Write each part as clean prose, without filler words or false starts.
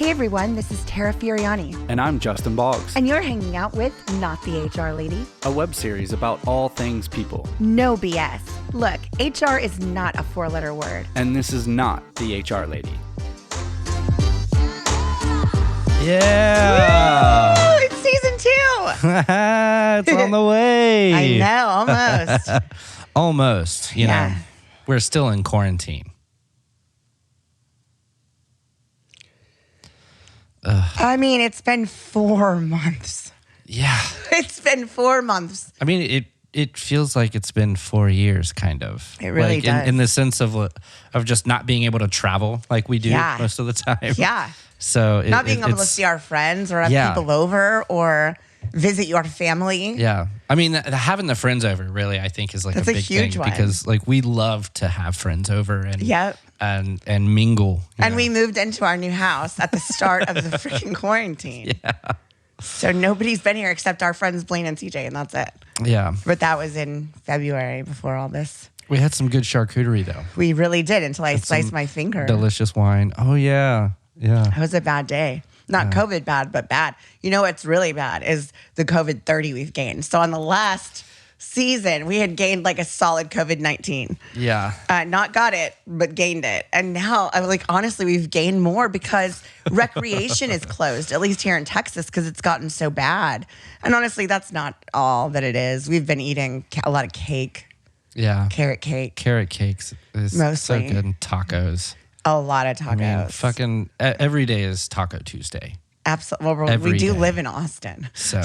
Hey everyone, this is Tara Furiani. And I'm Justin Boggs. And you're hanging out with Not the HR Lady, a web series about all things people. No BS. Look, HR is not a 4-letter word. And this is not the HR Lady. Yeah! Woo! It's season 2! It's on the way. I know, almost. Almost, you know. We're still in quarantine. I mean, it's been 4 months. Yeah. It's been 4 months. I mean, it feels like it's been 4 years, kind of. It really does. In the sense of just not being able to travel like we do most of the time. Yeah. So not being able to see our friends or have people over or visit your family. Yeah. I mean, having the friends over really, I think, is like That's a big huge thing one. Because like we love to have friends over and and mingle. And we moved into our new house at the start of the freaking quarantine. Yeah. So nobody's been here except our friends Blaine and CJ, and that's it. Yeah. But that was in February before all this. We had some good charcuterie though. We really did until I sliced my finger. Delicious wine. Oh yeah. Yeah. It was a bad day. Not COVID bad, but bad. You know what's really bad is the COVID 30 we've gained. So on the last season, we had gained like a solid COVID-19. Yeah. Not got it, but gained it. And now, I'm like, honestly, we've gained more because recreation is closed, at least here in Texas, because it's gotten so bad. And honestly, that's not all that it is. We've been eating a lot of cake. Yeah. Carrot cake. Carrot cakes is Mostly. so good. And tacos. A lot of tacos. I mean, fucking every day is Taco Tuesday. Absolutely. Well, we do live in Austin. So.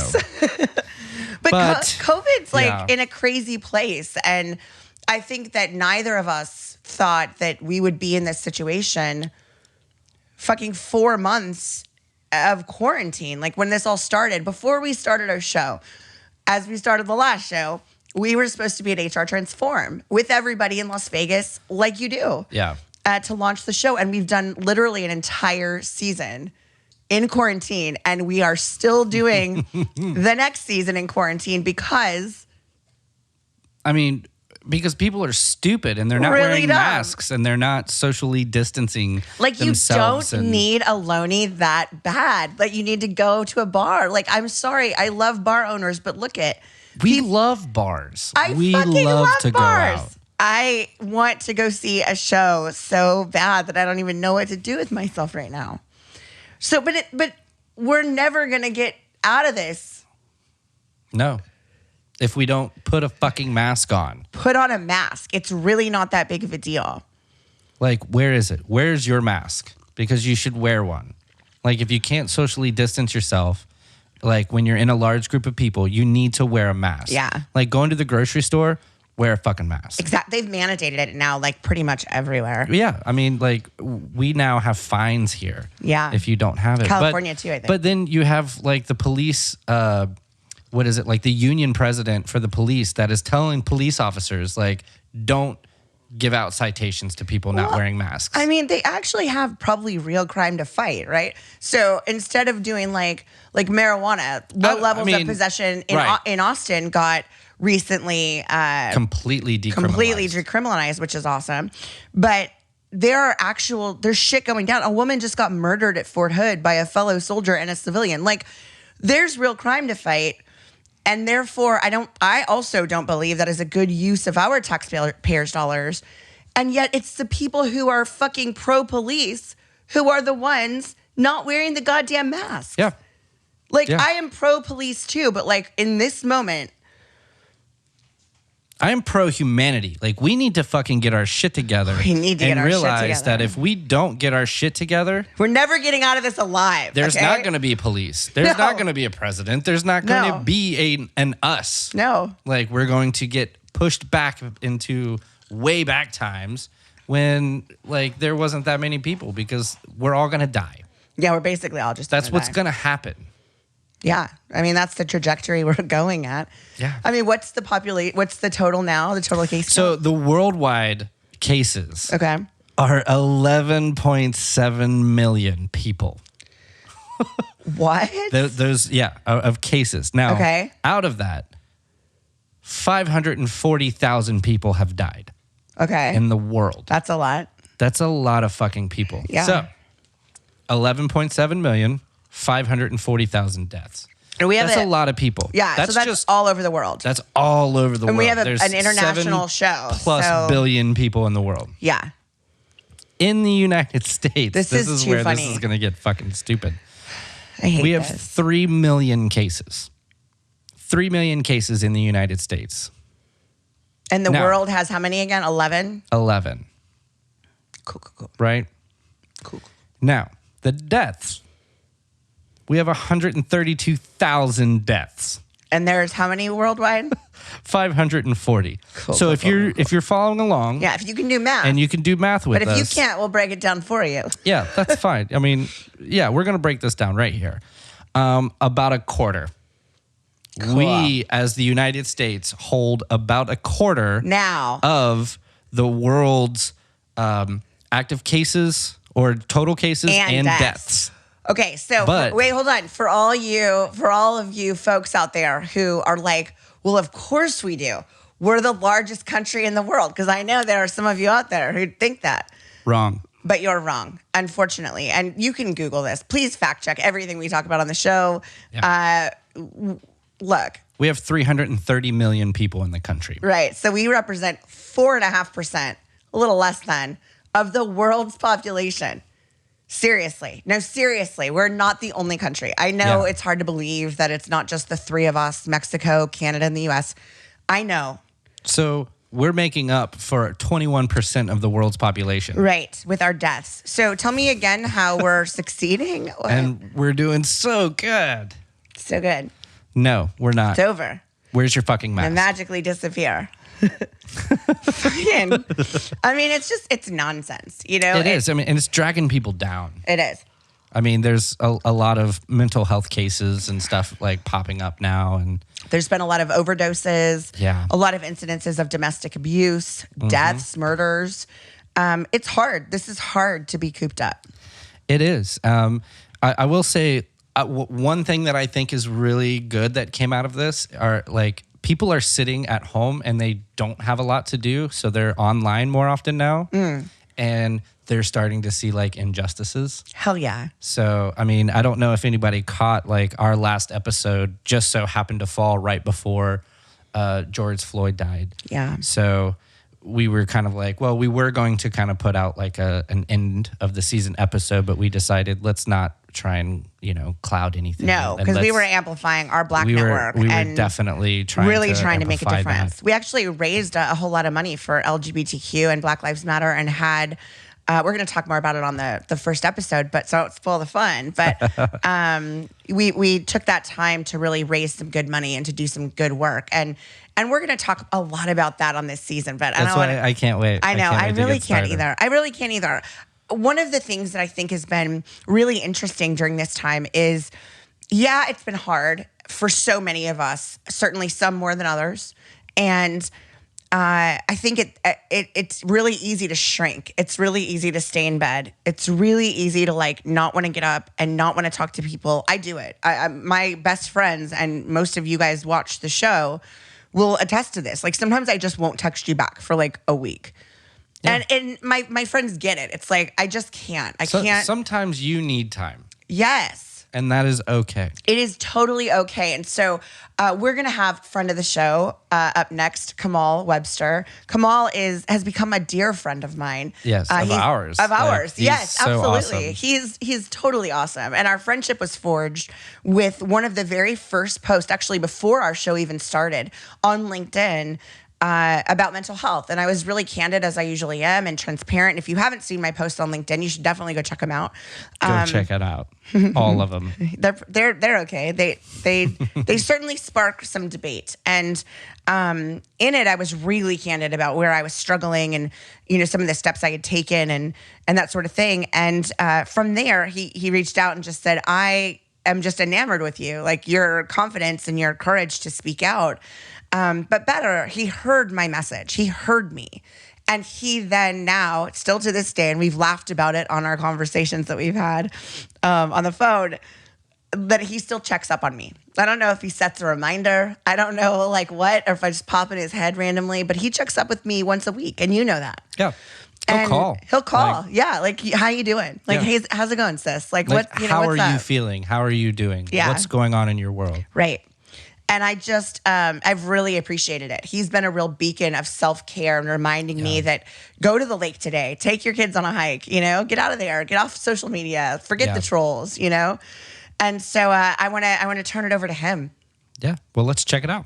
But COVID's like in a crazy place. And I think that neither of us thought that we would be in this situation fucking 4 months of quarantine. Like when this all started, before we started our show, as we started the last show, we were supposed to be at HR Transform with everybody in Las Vegas, like you do. Yeah. To launch the show. And we've done literally an entire season in quarantine, and we are still doing the next season in quarantine because... I mean, because people are stupid and they're not really wearing dumb. masks and they're not socially distancing Like, you don't need a loanie that bad. Like, you need to go to a bar. Like, I'm sorry, I love bar owners, but look at... We love bars. We fucking love to bars. go out. I want to go see a show so bad that I don't even know what to do with myself right now. So, but we're never going to get out of this. No. If we don't put a fucking mask on. Put on a mask. It's really not that big of a deal. Like, where is it? Where's your mask? Because you should wear one. Like, if you can't socially distance yourself, like when you're in a large group of people, you need to wear a mask. Yeah. Like going to the grocery store, wear a fucking mask. Exactly. They've mandated it now, like pretty much everywhere. Yeah. I mean, like we now have fines here. Yeah. If you don't have it. California too, I think. But then you have like the police, what is it? Like the union president for the police that is telling police officers, like, don't give out citations to people not wearing masks. I mean, they actually have probably real crime to fight, right? So instead of doing like marijuana, low levels of possession in Austin got recently completely decriminalized, which is awesome. But there's shit going down. A woman just got murdered at Fort Hood by a fellow soldier and a civilian. Like, there's real crime to fight. And therefore, I also don't believe that is a good use of our taxpayers' dollars. And yet it's the people who are fucking pro-police who are the ones not wearing the goddamn masks. Yeah. I am pro-police too, but like in this moment, I am pro-humanity. Like, we need to fucking get our shit together. We need to get our shit together. And realize that if we don't get our shit together... we're never getting out of this alive. There's not going to be police. There's not going to be a president. There's not going to be an us. No. Like, we're going to get pushed back into way back times when, like, there wasn't that many people because we're all going to die. Yeah, we're basically all just That's what's going to happen. Yeah. I mean, that's the trajectory we're going at. Yeah. I mean, what's the total now? The total case So count? the worldwide cases are 11.7 million people. What? Those of cases. Now, out of that, 540,000 people have died. Okay. In the world. That's a lot. That's a lot of fucking people. Yeah. So, 11.7 million, 540,000 deaths. And we have That's a lot of people. Yeah, that's so that's just all over the world. That's all over the world. And we have There's an international 7 show. plus so, billion people in the world. Yeah. In the United States, This is too where funny. this is going to get fucking stupid. I hate We have this. 3 million cases. 3 million cases in the United States. And the Now- world has how many again? 11? 11, Cool. right? Cool. Now, the deaths. We have 132,000 deaths. And there's how many worldwide? 540. So if you're following along, Yeah, if you can do math. and you can do math with but us, if you can't, we'll break it down for you. yeah, that's fine. I mean, yeah, we're gonna break this down right here. About a quarter. Cool. We, as the United States, hold about a quarter Now, of the world's active cases or total cases And and deaths. deaths. okay, so But- wait, hold on. For all of you folks out there who are like, well, of course we do. We're the largest country in the world. Because I know there are some of you out there who think that. Wrong. But you're wrong, unfortunately. And you can Google this. Please fact check everything we talk about on the show. Look, We have 330 million people in the country. right. So we represent 4.5%, a little less than, of the world's population. Seriously. No, seriously. We're not the only country. I know Yeah. it's hard to believe that it's not just the three of us, Mexico, Canada, and the US. I know. So we're making up for 21% of the world's population. Right. With our deaths. So tell me again how we're succeeding. And we're doing so good. So good. No, we're not. It's over. Where's your fucking mask? And magically disappear. Fucking- I mean, it's nonsense, you know? It is. I mean, and it's dragging people down. It is. I mean, there's a lot of mental health cases and stuff like popping up now. And There's been a lot of overdoses, Yeah. a lot of incidences of domestic abuse, deaths, murders. It's hard. This is hard to be cooped up. it is. I will say one thing that I think is really good that came out of this are like people are sitting at home and they don't have a lot to do. So they're online more often now. And they're starting to see like injustices. Hell yeah. So, I mean, I don't know if anybody caught like our last episode just so happened to fall right before George Floyd died. Yeah. So we were kind of like, well, we were going to kind of put out like an end of the season episode, but we decided let's not try and, cloud anything. No, And because we let's- were amplifying our Black we network. were and definitely trying to make a amplify difference. that. We actually raised a whole lot of money for LGBTQ and Black Lives Matter and had, we're going to talk more about it on the first episode, but so it's full of fun. But we took that time to really raise some good money and to do some good work. And we're going to talk a lot about that on this season. But That's why I can't wait. I know. can't I wait to really get can't started. either. I really can't either. One of the things that I think has been really interesting during this time is, yeah, it's been hard for so many of us, certainly some more than others. And I think it's really easy to shrink. It's really easy to stay in bed. It's really easy to like not want to get up and not want to talk to people. I do it. My best friends and most of you guys watch the show will attest to this. Like sometimes I just won't text you back for like a week. Yeah. And my friends get it. It's like I just can't. I So, can't. sometimes you need time, Yes. and that is okay. It is totally okay. And so we're going to have friend of the show up next, Kamal Webster. Kamal has become a dear friend of mine. Yes, of ours. Of Like, ours. he's Yes, so absolutely. awesome. He's totally awesome. And our friendship was forged with one of the very first posts, actually before our show even started, on LinkedIn. About mental health. And I was really candid as I usually am and transparent. If you haven't seen my posts on LinkedIn, you should definitely go check them out. Go check it out. All of them. They're okay. They certainly spark some debate. And in it, I was really candid about where I was struggling and, some of the steps I had taken and that sort of thing. And from there, he reached out and just said, I am just enamored with you, like your confidence and your courage to speak out. But better, he heard my message. He heard me. And he then now, still to this day, and we've laughed about it on our conversations that we've had on the phone, that he still checks up on me. I don't know if he sets a reminder. I don't know like what, or if I just pop in his head randomly, but he checks up with me once a week. And you know that. Yeah. He'll call. He'll call. Yeah. Like, how you doing? Like, Yeah. hey, how's it going, sis? Like, Like, what, how what's are you up? feeling? How are you doing? Yeah. What's going on in your world? Right. And I just, I've really appreciated it. He's been a real beacon of self-care and reminding me that go to the lake today, take your kids on a hike, get out of there, get off social media, forget the trolls, And so I want to turn it over to him. Yeah. Well, let's check it out.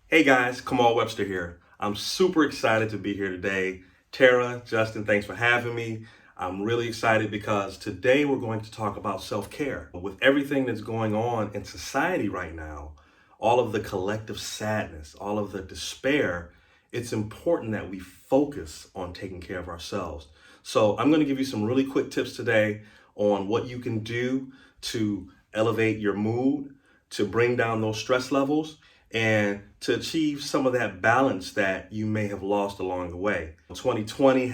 Hey guys, Kamal Webster here. I'm super excited to be here today. Tara, Justin, thanks for having me. I'm really excited because today we're going to talk about self-care. With everything that's going on in society right now, all of the collective sadness, all of the despair, it's important that we focus on taking care of ourselves. So I'm going to give you some really quick tips today on what you can do to elevate your mood, to bring down those stress levels, and to achieve some of that balance that you may have lost along the way. 2020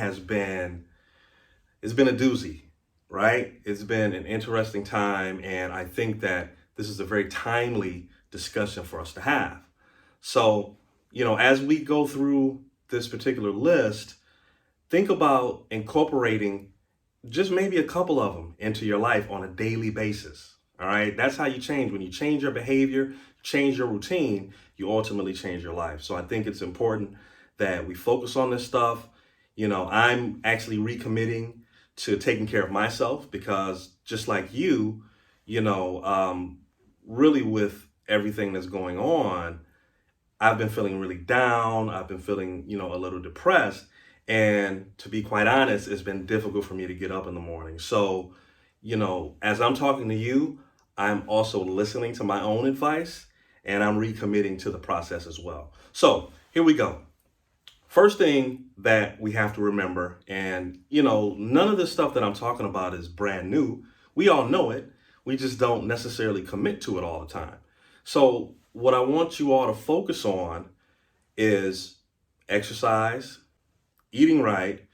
it's been a doozy, right? It's been an interesting time, and I think that this is a very timely discussion for us to have. So, as we go through this particular list, think about incorporating just maybe a couple of them into your life on a daily basis. All right, that's how you change. When you change your behavior, change your routine, you ultimately change your life. So I think it's important that we focus on this stuff. I'm actually recommitting to taking care of myself because just like you, really with everything that's going on, I've been feeling really down. I've been feeling, a little depressed. And to be quite honest, it's been difficult for me to get up in the morning. So, as I'm talking to you, I'm also listening to my own advice and I'm recommitting to the process as well. So here we go. First thing that we have to remember, and none of this stuff that I'm talking about is brand new. We all know it. We just don't necessarily commit to it all the time. So what I want you all to focus on is exercise, eating right,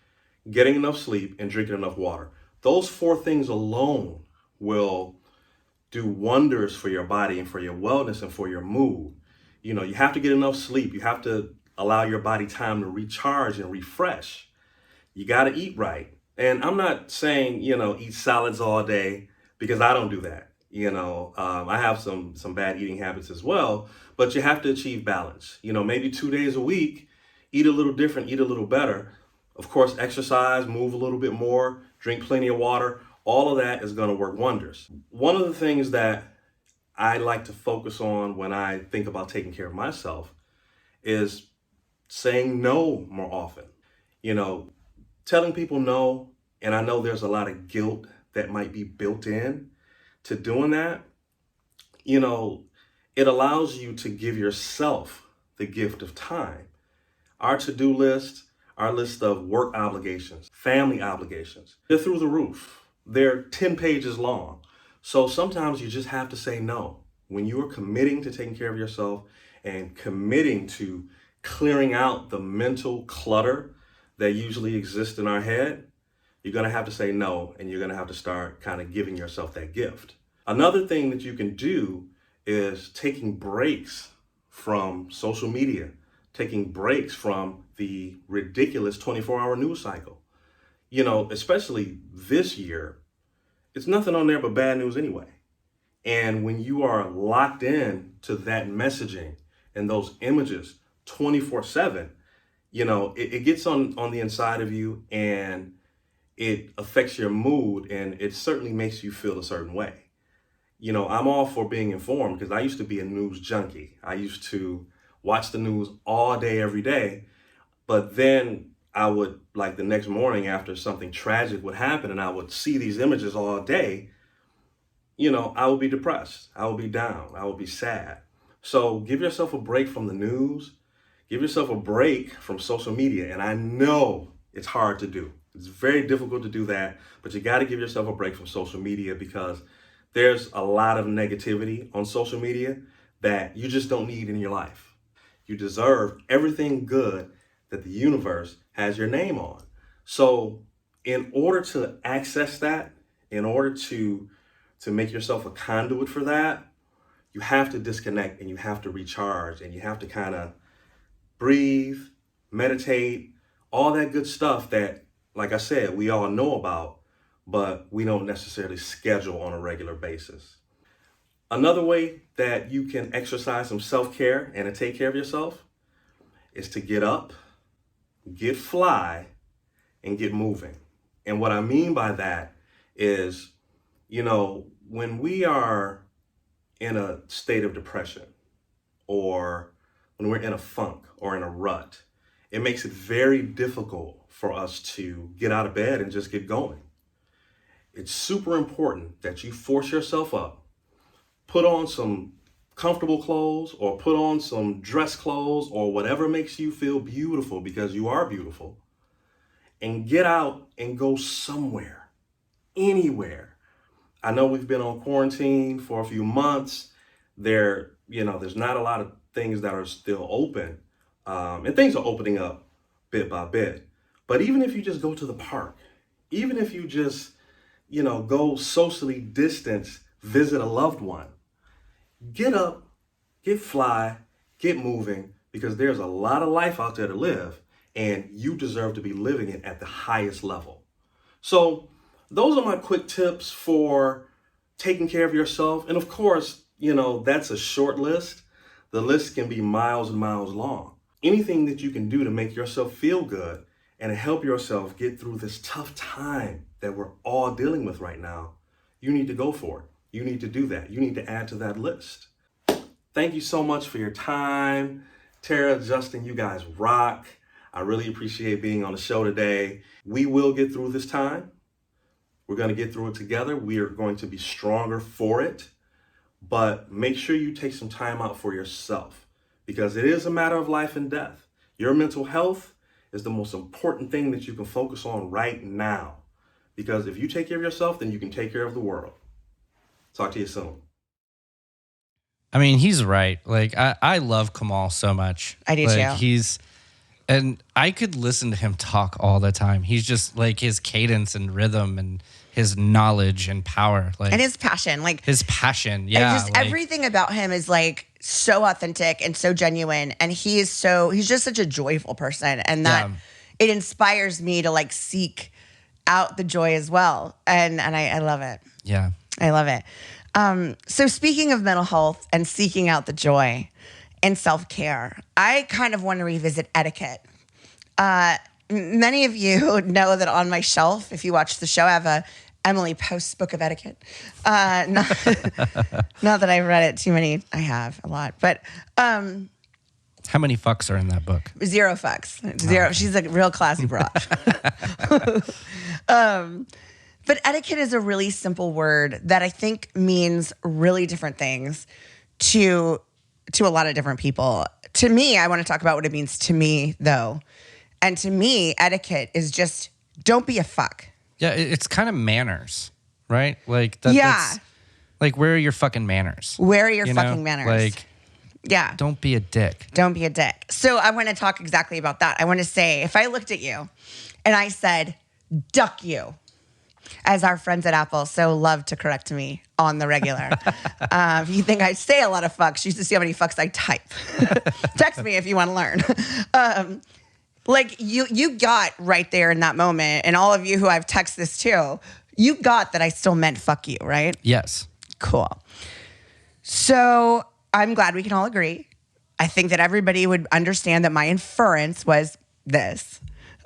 getting enough sleep, and drinking enough water. Those 4 things alone will do wonders for your body and for your wellness and for your mood. You have to get enough sleep. You have to allow your body time to recharge and refresh. You got to eat right. And I'm not saying, eat salads all day because I don't do that. I have some bad eating habits as well, but you have to achieve balance. Maybe 2 days a week, eat a little different, eat a little better. Of course, exercise, move a little bit more, drink plenty of water. All of that is going to work wonders. One of the things that I like to focus on when I think about taking care of myself is saying no more often. Telling people no, and I know there's a lot of guilt that might be built in to doing that. It allows you to give yourself the gift of time. Our to-do list, our list of work obligations, family obligations, they're through the roof. They're 10 pages long. So sometimes you just have to say no. When you are committing to taking care of yourself and committing to clearing out the mental clutter that usually exists in our head, you're going to have to say no, and you're going to have to start kind of giving yourself that gift. Another thing that you can do is taking breaks from social media, taking breaks from the ridiculous 24-hour news cycle. Especially this year, it's nothing on there but bad news anyway. And when you are locked in to that messaging and those images 24/7, it gets on the inside of you and it affects your mood and it certainly makes you feel a certain way. I'm all for being informed because I used to be a news junkie. I used to watch the news all day, every day, but then I would, like the next morning after something tragic would happen and I would see these images all day, I would be depressed. I would be down. I would be sad. So give yourself a break from the news. Give yourself a break from social media. And I know it's hard to do. It's very difficult to do that, but you got to give yourself a break from social media because there's a lot of negativity on social media that you just don't need in your life. You deserve everything good that the universe has your name on. So in order to access that, in order to make yourself a conduit for that, you have to disconnect and you have to recharge and you have to kind of breathe, meditate, all that good stuff that, like I said, we all know about, but we don't necessarily schedule on a regular basis. Another way that you can exercise some self-care and to take care of yourself is to get up, get fly, and get moving. And what I mean by that is, when we are in a state of depression, or when we're in a funk or in a rut, it makes it very difficult for us to get out of bed and just get going. It's super important that you force yourself up, put on some comfortable clothes or put on some dress clothes or whatever makes you feel beautiful, because you are beautiful, and get out and go somewhere, anywhere. I know we've been on quarantine for a few months. There's not a lot of things that are still open, and things are opening up bit by bit. But even if you just go to the park, even if you just, go socially distance, visit a loved one, get up, get fly, get moving, because there's a lot of life out there to live, and you deserve to be living it at the highest level. So those are my quick tips for taking care of yourself. And of course, that's a short list. The list can be miles and miles long. Anything that you can do to make yourself feel good and to help yourself get through this tough time that we're all dealing with right now, you need to go for it. You need to do that. You need to add to that list. Thank you so much for your time. Tara, Justin, you guys rock. I really appreciate being on the show today. We will get through this time. We're going to get through it together. We are going to be stronger for it. But make sure you take some time out for yourself, because it is a matter of life and death. Your mental health is the most important thing that you can focus on right now. Because if you take care of yourself, then you can take care of the world. Talk to you soon. I mean, he's right. Like, I love Kamal so much. I do too. And I could listen to him talk all the time. He's just like, his cadence and rhythm and his knowledge and power. Like, and his passion. Yeah. And just everything about him is like so authentic and so genuine. And he's just such a joyful person. And that it inspires me to like seek out the joy as well. And I love it. Yeah. I love it. So speaking of mental health and seeking out the joy and self-care, I kind of want to revisit etiquette. Many of you know that on my shelf, if you watch the show, I have a Emily Post book of etiquette. Not that I've read it too many. I have a lot. But how many fucks are in that book? 0 fucks. 0. Okay. She's a real classy broad. But etiquette is a really simple word that I think means really different things to a lot of different people. To me, I want to talk about what it means to me, though. And to me, etiquette is just don't be a fuck. Yeah, it's kind of manners, right? Like that's like, where are your fucking manners? Where are your fucking manners? Like, yeah. Don't be a dick. Don't be a dick. So I want to talk exactly about that. I want to say, if I looked at you and I said, duck you, as our friends at Apple so love to correct me on the regular. If you think I say a lot of fucks, you should see how many fucks I type. Text me if you want to learn. Like you got right there in that moment, and all of you who I've texted this to, you got that I still meant fuck you, right? Yes. Cool. So I'm glad we can all agree. I think that everybody would understand that my inference was this.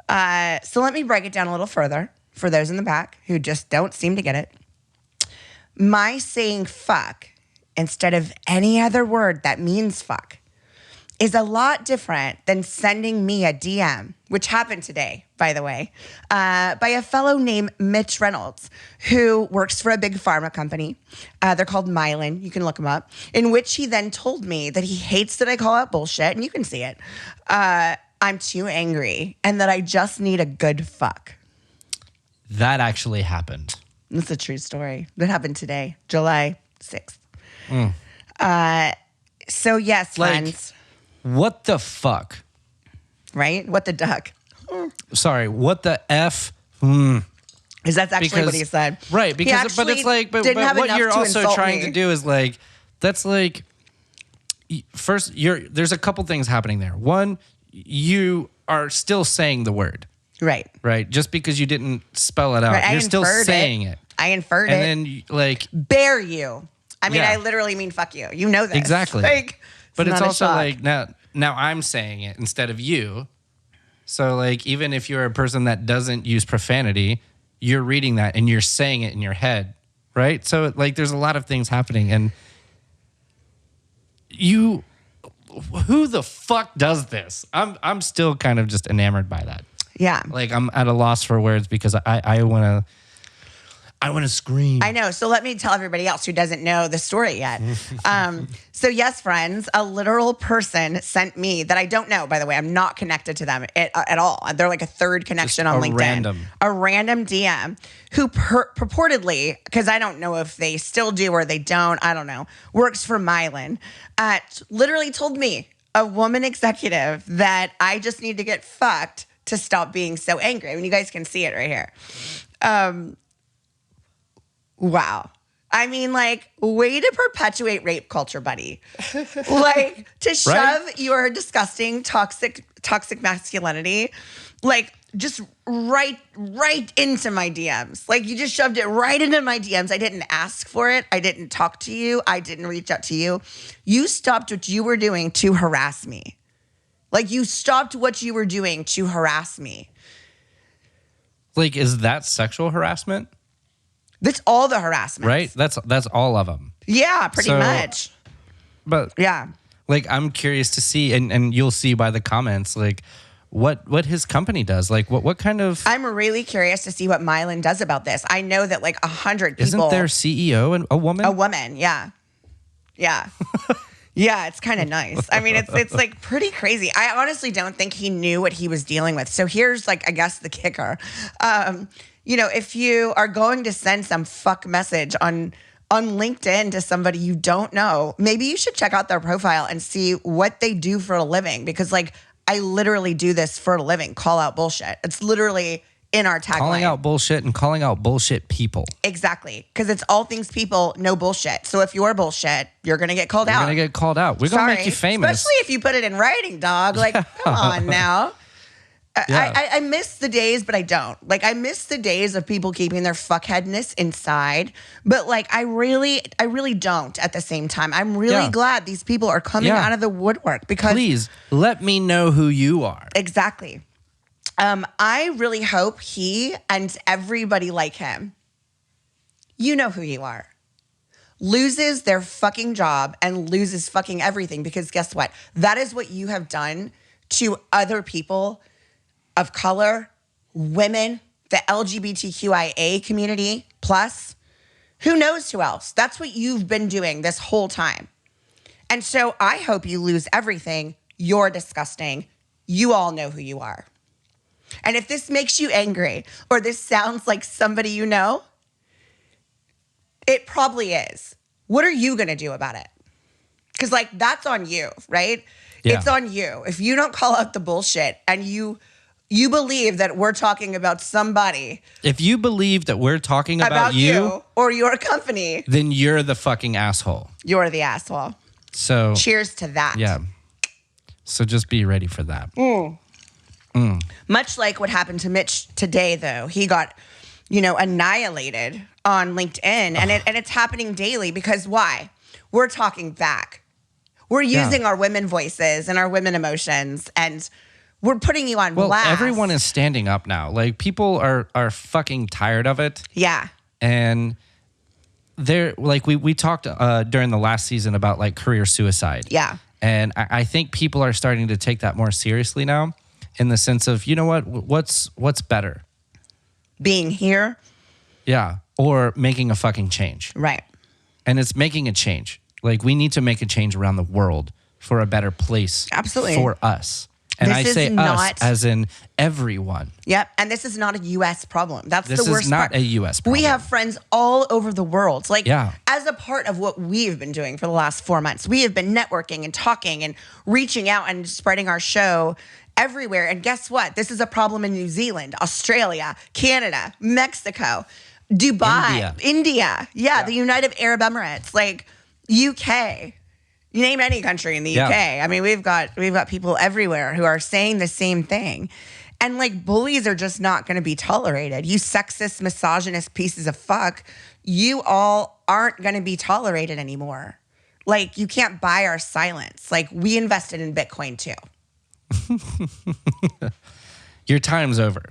So let me break it down a little further for those in the back who just don't seem to get it. My saying fuck instead of any other word that means fuck is a lot different than sending me a DM, which happened today, by the way, by a fellow named Mitch Reynolds, who works for a big pharma company. They're called Mylan. You can look them up. In which he then told me that he hates that I call out bullshit, and you can see it. I'm too angry, and that I just need a good fuck. That actually happened. That's a true story. That happened today, July 6th. So yes, friends. What the fuck? Right? What the duck? Sorry, what the F? Because that's actually what he said. Right, because but it's like, but what you're also trying to do is like, that's like, first, there's a couple things happening there. One, you are still saying the word, Right. right? Just because you didn't spell it out, Right, I you're still inferred saying it. I inferred it. And then like, Bear you. I mean, Yeah. I literally mean fuck you. You know this. exactly. Like, But it's not a also shock. like now I'm saying it instead of you. So like, even if you're a person that doesn't use profanity, you're reading that and you're saying it in your head, right? So like, there's a lot of things happening, and who the fuck does this? I'm still kind of just enamored by that. Yeah. Like, I'm at a loss for words because I want to scream. I know. So let me tell everybody else who doesn't know the story yet. So yes, friends, a literal person sent me that I don't know, by the way. I'm not connected to them at all. They're like a third connection on LinkedIn. A random DM who purportedly, because I don't know if they still do or they don't, I don't know, works for Mylan, literally told me, a woman executive, that I just need to get fucked to stop being so angry. I mean, you guys can see it right here. Wow. I mean, like, way to perpetuate rape culture, buddy. Like, to shove your disgusting, toxic masculinity, like, just right into my DMs. Like, you just shoved it right into my DMs. I didn't ask for it. I didn't talk to you. I didn't reach out to you. You stopped what you were doing to harass me. Like, you stopped what you were doing to harass me. Like, is that sexual harassment? That's all the harassment. Right? That's all of them. Yeah, pretty much. But Yeah. like, I'm curious to see, and you'll see by the comments, like what his company does. Like, what kind of... I'm really curious to see what Mylan does about this. I know that like 100 people... Isn't their CEO a woman? A woman, yeah. Yeah. Yeah, it's kind of nice. I mean, it's like pretty crazy. I honestly don't think he knew what he was dealing with. So here's like, I guess, the kicker. You know, if you are going to send some fuck message on LinkedIn to somebody you don't know, maybe you should check out their profile and see what they do for a living. Because like, I literally do this for a living, call out bullshit. It's literally in our tagline. Calling out bullshit and calling out bullshit people. Exactly. Because it's all things people, no bullshit. So if you're bullshit, you're going to get called out. You're going to get called out. We're going to make you famous. Especially if you put it in writing, dog. Like, come on now. Yeah. I miss the days, but I don't. Like, I miss the days of people keeping their fuckheadness inside. But like, I really don't at the same time. I'm really glad these people are coming out of the woodwork because... Please, let me know who you are. Exactly. I really hope he and everybody like him, you know who you are, loses their fucking job and loses fucking everything. Because guess what? That is what you have done to other people of color, women, the LGBTQIA community, plus who knows who else. That's what you've been doing this whole time. And so I hope you lose everything. You're disgusting. You all know who you are. And if this makes you angry or this sounds like somebody you know, it probably is. What are you going to do about it? Because like, that's on you, right? Yeah. It's on you. If you don't call out the bullshit and you believe that we're talking about somebody. If you believe that we're talking about you or your company, then you're the fucking asshole. You're the asshole. So cheers to that. Yeah. So just be ready for that. Much like what happened to Mitch today, though. He got, annihilated on LinkedIn. And it's happening daily because why? We're talking back. We're using our women voices and our women emotions, and we're putting you on blast. Everyone is standing up now. Like, people are fucking tired of it. Yeah. And they're like, we talked during the last season about like career suicide. Yeah. And I think people are starting to take that more seriously now, in the sense of, you know what's better? Being here. Yeah. Or making a fucking change. Right. And it's making a change. Like, we need to make a change around the world for a better place. Absolutely. For us. And I say us as in everyone. Yep. And this is not a U.S. problem. That's the worst part. This is not a U.S. problem. We have friends all over the world. Like, yeah. As a part of what we've been doing for the last 4 months, we have been networking and talking and reaching out and spreading our show everywhere. And guess what? This is a problem in New Zealand, Australia, Canada, Mexico, Dubai, India. Yeah, the United Arab Emirates, like UK. You name any country in the Yeah. UK. I mean, we've got people everywhere who are saying the same thing. And like bullies are just not going to be tolerated. You sexist, misogynist pieces of fuck, you all aren't going to be tolerated anymore. Like you can't buy our silence. Like we invested in Bitcoin too. Your time's over.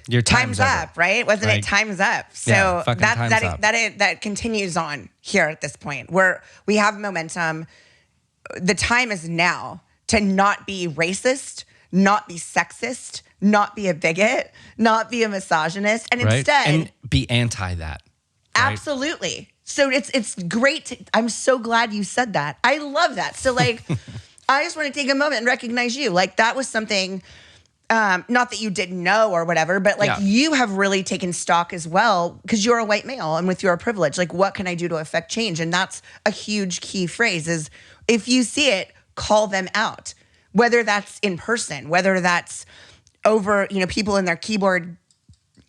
Your Time's over. up, right? Wasn't it Like, time's up? So yeah, fucking time's up. that continues on here at this point where we have momentum. The time is now to not be racist, not be sexist, not be a bigot, not be a misogynist, and right? instead And be anti that. Right? absolutely. So it's great. I'm so glad you said that. I love that. So like, I just want to take a moment and recognize you. Like that was something. Not that you didn't know or whatever, but like you have really taken stock as well because you're a white male and with your privilege, like what can I do to affect change? And that's a huge key phrase is if you see it, call them out, whether that's in person, whether that's over, people in their keyboard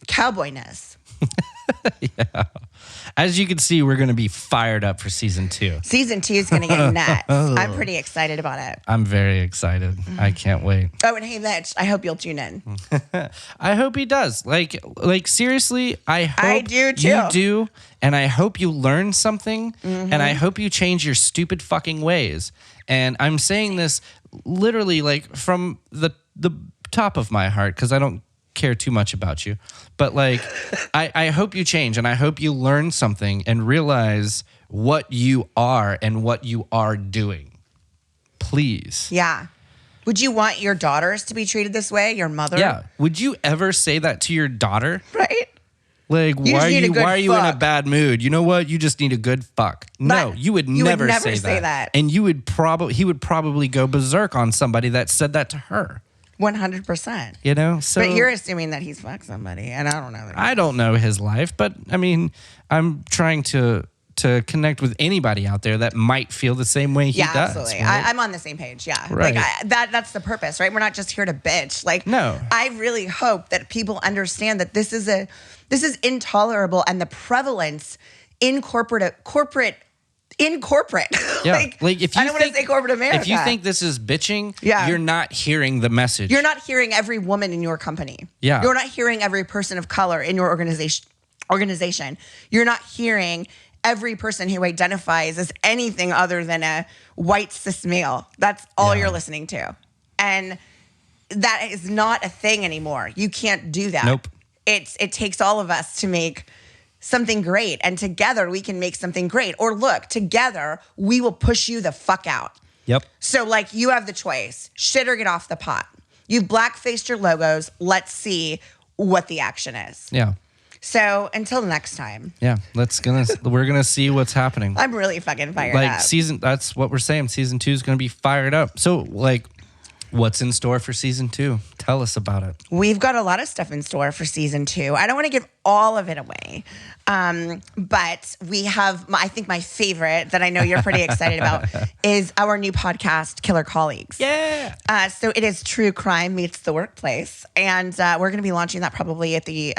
cowboyness. Yeah. As you can see, we're going to be fired up for season 2. Season 2 is going to get nuts. I'm pretty excited about it. I'm very excited. I can't wait. Oh, and hey, Mitch, I hope you'll tune in. I hope he does. Like seriously, I hope do too. you do, and I hope you learn something, and I hope you change your stupid fucking ways. And I'm saying this literally like from the top of my heart because I don't care too much about you, but like I hope you change and I hope you learn something and realize what you are and what you are doing. Please. Yeah. Would you want your daughters to be treated this way? Your mother? Yeah. Would you ever say that to your daughter? Right? Like, You just need a good why are you in a fuck. bad mood? You know what? You just need a good fuck. No, you would never say that. And he would probably go berserk on somebody that said that to her. 100%. You know? So But you're assuming that he's fucked somebody, and I don't know. I don't know his life, but I mean, I'm trying to connect with anybody out there that might feel the same way he does. Absolutely. Right? I'm on the same page. Yeah, Right. Like that's the purpose, right? We're not just here to bitch. Like, No. I really hope that people understand that this is intolerable, and the prevalence in corporate. Yeah. like if you I don't want to say corporate America. If you think this is bitching, Yeah. you're not hearing the message. You're not hearing every woman in your company. Yeah. You're not hearing every person of color in your organization. You're not hearing every person who identifies as anything other than a white cis male. That's all you're listening to. And that is not a thing anymore. You can't do that. Nope. It takes all of us to make something great, and together we can make something great. Or look, together we will push you the fuck out. Yep. So like you have the choice, shit or get off the pot. You've blackfaced your logos. Let's see what the action is. Yeah. So until next time, Yeah. We're gonna see what's happening. I'm really fucking fired Like up. that's what we're saying. Season 2 is gonna be fired up. So like, what's in store for season 2? Tell us about it. We've got a lot of stuff in store for season 2. I don't want to give all of it away. But we have, I think my favorite that I know you're pretty excited about is our new podcast, Killer Colleagues. Yeah. So it is True Crime Meets the Workplace. And we're going to be launching that probably at the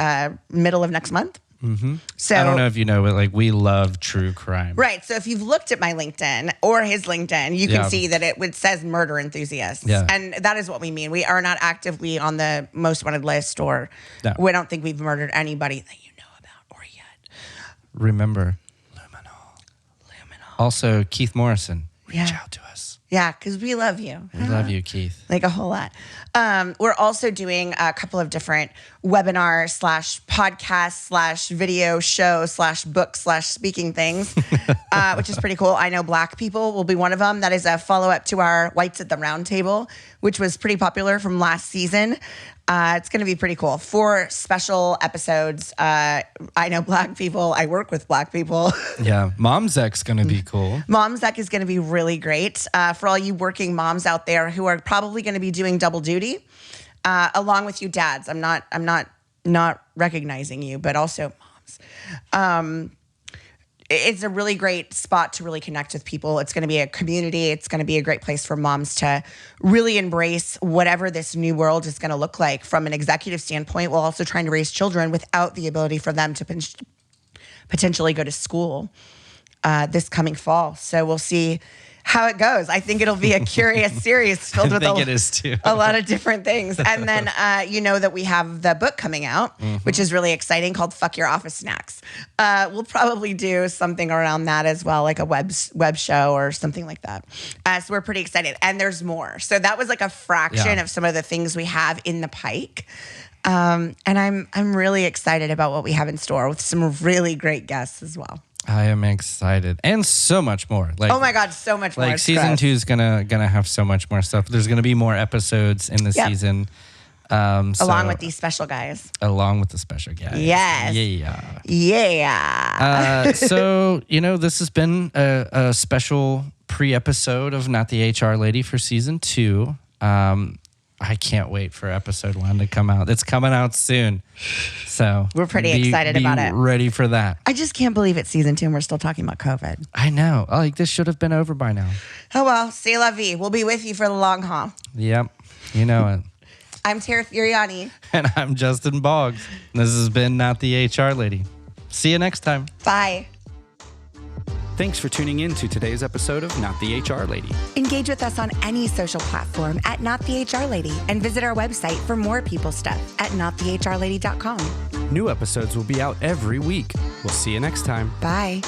middle of next month. Mm-hmm. So I don't know if you know, but like we love true crime. Right. So if you've looked at my LinkedIn or his LinkedIn, you can see that it says murder enthusiasts. Yeah. And that is what we mean. We are not actively on the most wanted list, or we don't think we've murdered anybody that you know about or yet. Remember, Luminol. Also, Keith Morrison, reach out to us. Yeah, because we love you. We love you, Keith. Like a whole lot. We're also doing a couple of different webinar / podcast / video show / book / speaking things, which is pretty cool. I know Black People will be one of them. That is a follow-up to our Whites at the Round Table, which was pretty popular from last season. It's going to be pretty cool. 4 special episodes. I know Black people. I work with Black people. Yeah. Mom's Ec's going to be cool. Mom's Ec is going to be really great for all you working moms out there who are probably going to be doing double duty, along with you dads. I'm not recognizing you, but also moms. It's a really great spot to really connect with people. It's going to be a community. It's going to be a great place for moms to really embrace whatever this new world is going to look like from an executive standpoint, while also trying to raise children without the ability for them to potentially go to school this coming fall. So we'll see how it goes. I think it'll be a curious series filled with it is too. a lot of different things. And then you know that we have the book coming out, which is really exciting, called Fuck Your Office Snacks. We'll probably do something around that as well, like a web show or something like that. So we're pretty excited. And there's more. So that was like a fraction of some of the things we have in the pike. And I'm really excited about what we have in store with some really great guests as well. I am excited, and so much more. Like, oh my God, so much more. Like season 2 is gonna have so much more stuff. There's gonna be more episodes in the season, along with these special guys. Along with the special guys. Yes. Yeah. So this has been a special pre-episode of Not the HR Lady for season 2. I can't wait for episode 1 to come out. It's coming out soon. So we're pretty excited about it. Ready for that. I just can't believe it's season 2 and we're still talking about COVID. I know. Like, this should have been over by now. Oh, well, c'est la vie. We'll be with you for the long haul. Yep. You know it. I'm Tara Furiani. And I'm Justin Boggs. This has been Not the HR Lady. See you next time. Bye. Thanks for tuning in to today's episode of Not the HR Lady. Engage with us on any social platform at Not the HR Lady and visit our website for more people stuff at notthehrlady.com. New episodes will be out every week. We'll see you next time. Bye.